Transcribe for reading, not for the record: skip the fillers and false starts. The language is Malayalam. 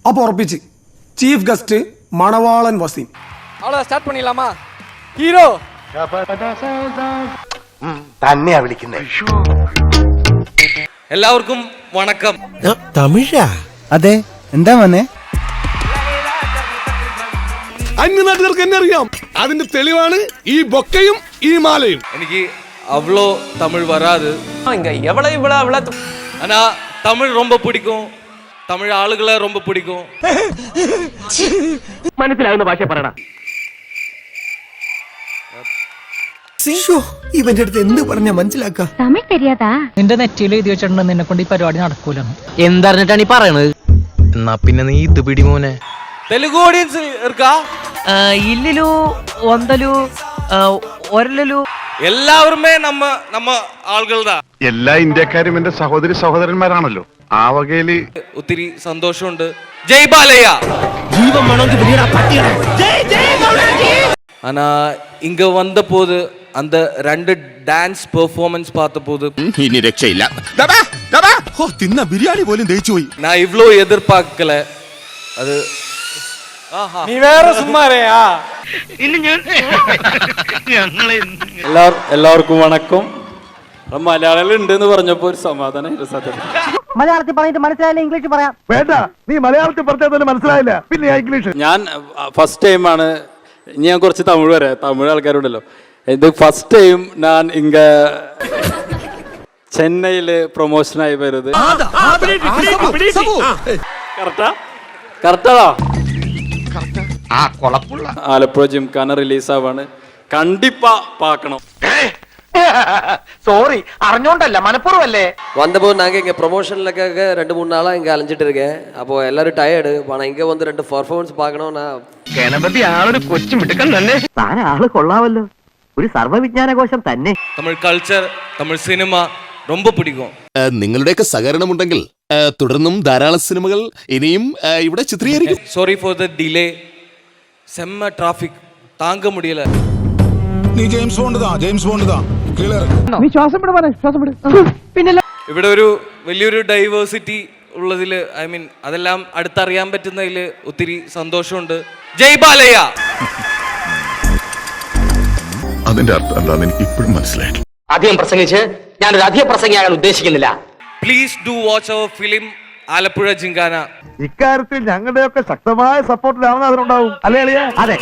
അപ്പോൾ ഉറപ്പിച്ച് ചീഫ് ഗസ്റ്റ് മണവാളൻ വസീം. அவ்வளோ ஸ்டார்ட் பண்ணிடலாமா? ஹீரோ തന്നെയാ വിളിക്കുന്നത്. എല്ലാവർക്കും വണക്കം. തമിഴാ? അതെ, എന്താ വന്നേ? അന്യനാട്ടുകാർക്ക് എന്നെ അറിയാം. അതിന്റെ തെളിവാണ് ഈ ബൊക്കയും ഈ മാലയും. എനിക്ക് அவ்வளோ தமிழ் வராது. இங்க எவ்வளோ ஆனா தமிழ் ரொம்ப பிடிக்கும். தமிழ் ஆளுகளை ரொம்ப பிடிக்கும். മനസ്സിലാവുന്ന ഭാഷ പറയണം. ഇവന്റെ അടുത്ത് എന്ത് പറഞ്ഞാ മനസ്സിലാക്ക? തമിഴ് തെരിയാതാ? നിന്റെ നെറ്റിയിൽ എഴുതി വെച്ചിട്ടുണ്ടെന്ന് നിന്നെ കൊണ്ട് ഈ പരിപാടി നടക്കൂല. എന്തറിഞ്ഞിട്ടാണ് ഈ പറയണത്? എന്നാ പിന്നെ നീ ഇത് പിടി മോനെ. தெலுங்கு ஆடியன்ஸ் இருக்கா? ഇല്ലിലു ഒന്തലു ഒരലു എല്ലാവരുമേ നമ്മ ആളുകൾതാ. എല്ലാ ഇന്ത്യക്കാരും എന്റെ സഹോദരി സഹോദരന്മാരാണല്ലോ. ആ വകയില് ഒത്തിരി സന്തോഷമുണ്ട്. ജയ് ബാലയ്യ. ஆனா இங்க வந்த போது அந்த 2 டான்ஸ் பெர்ஃபார்மன்ஸ் பார்த்த போது ഇനി രക്ഷയില്ല. തിന്ന ബിരിയാണി പോലും ദഹിച്ചു പോയി. நான் இவ்ளோ எதிர்பார்க்கல. அது நீ வேற சும்மாரேயா? എല്ലാവർക്കും വണക്കം. മലയാളികൾ ഉണ്ടെന്ന് പറഞ്ഞപ്പോ ഒരു സമാധാനം. മലയാളത്തിൽ പറഞ്ഞിട്ട് മനസ്സിലായില്ല, ഇംഗ്ലീഷ് പറയാം. വേണ്ട, നീ മലയാളത്തിൽ പറഞ്ഞാൽ മനസ്സിലായില്ല, പിന്നെ ഇംഗ്ലീഷ്. ഞാൻ ഫസ്റ്റ് ടൈമാണ്. ഇനി ഞാൻ കുറച്ച് തമിഴ് വരാം. തമിഴ് ആൾക്കാരുണ്ടല്ലോ. ഇത് ഫസ്റ്റ് ടൈം ഞാൻ ഇങ്ങ ചെന്നൈയില് പ്രൊമോഷനായി വരുന്നത്. കറക്റ്റാ? ആലപ്പുഴ ജിംഖാന റിലീസാവാണ്. കണ്ടിപ്പാ പാക്കണം. സോറി, അറിഞ്ഞോണ്ടല്ല, മനഃപൂർവ്വല്ലേ. வந்தபோது நாங்கள் இங்கே ப்ரொமோஷனுக்காக 2-3 நாளாக இங்கே அலைஞ்சிட்டு இருக்கேன். அப்போது எல்லாரும் டயர்டு. ஆனால் இங்கே வந்து 2 பர்ஃபார்மன்ஸ் பார்க்கணும். நான் ഗണപതി ആളൊരു കൊച്ചു മിടുക്കൻ തന്നെ. താൻ ആള് കൊള്ളാവല്ലോ, ഒരു സർവ്വവിജ്ഞാനകോശം തന്നെ. தமிழ் கல்ச்சர், தமிழ் சினிமா ரொம்ப பிடிக்கும். നിങ്ങളുടെയൊക്കെ സഹകരണമുണ്ടെങ്കിൽ തുടർന്നും ധാരാളം സിനിമകൾ ഇനിയും ഇവിടെ ചിത്രീകരിക്കും. Sorry for the delay. செம்ம டிராஃபிக், தாங்க முடியல. നീ ജെയിംസ് ബോണ്ട് ഇവിടെ ഒരു വലിയൊരു ഡൈവേഴ്സിറ്റി ഉള്ളതിൽ, ഐ മീൻ അതെല്ലാം അടുത്തറിയാൻ പറ്റുന്നതിൽ ഒത്തിരി സന്തോഷമുണ്ട്. ജയ് ബാലയ്യ. അതിന്റെ അർത്ഥം എന്താണെന്ന് എനിക്ക് ഇപ്പോഴും മനസ്സിലായിട്ടില്ല. അധികം പ്രസംഗിച്ച് ഞാനൊരു അധിക പ്രസംഗിയാകാൻ ഉദ്ദേശിക്കുന്നില്ല. Please do watch our film Alappuzha Jimkhana. ഇക്കാര്യത്തിൽ ഞങ്ങളുടെയൊക്കെ ശക്തമായ സപ്പോർട്ട് രാമനാഥനുണ്ടാവും, അല്ലേ അളിയാ? അതെ.